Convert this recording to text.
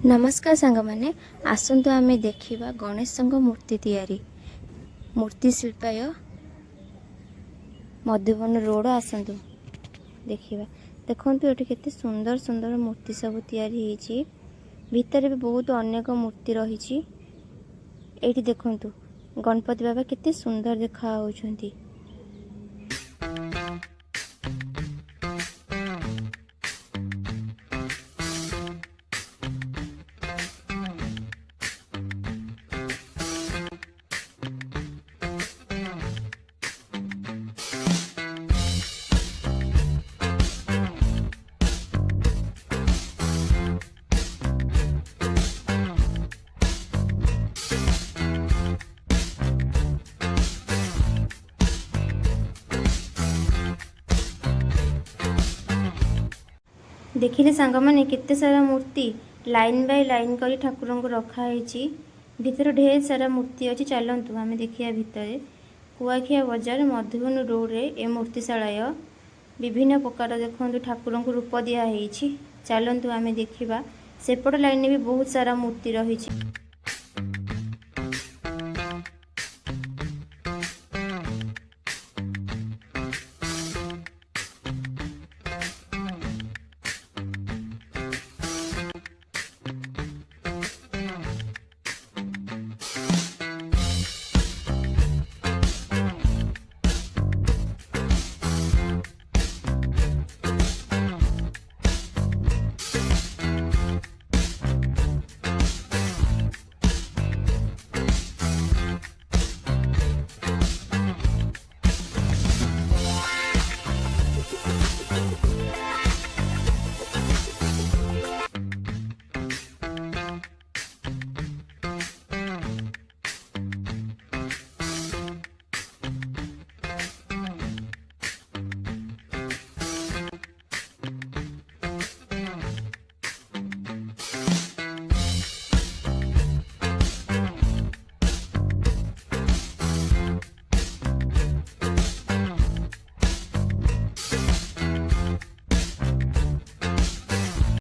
नमस्कार सांग माने आसंतु आमे देखिबा गणेश मूर्ति तैयारी मूर्ति शिल्पाय मधुबन रोड आसंतु देखिबा देखंतु एठी केते सुंदर सुंदर मूर्ति सब तैयारी हेची भीतर भी बहुत अनेक मूर्ति रहिची एठी देखंतु गणपति बाबा केते सुंदर देखा होउछंती। देखिले सांग माने केते सारा मूर्ति लाइन बाय लाइन करी ठाकुर को रखा है भीतर ढेर सारा मूर्ति अच्छी चलतु आम देखिया भितर कुआखिया बजार मधुबन रोड रे ए मूर्तिशालाय विभिन्न प्रकार देखु ठाकुर को रूप दिया चलतु आम देखा सेपट लाइन भी बहुत सारा मूर्ति रही।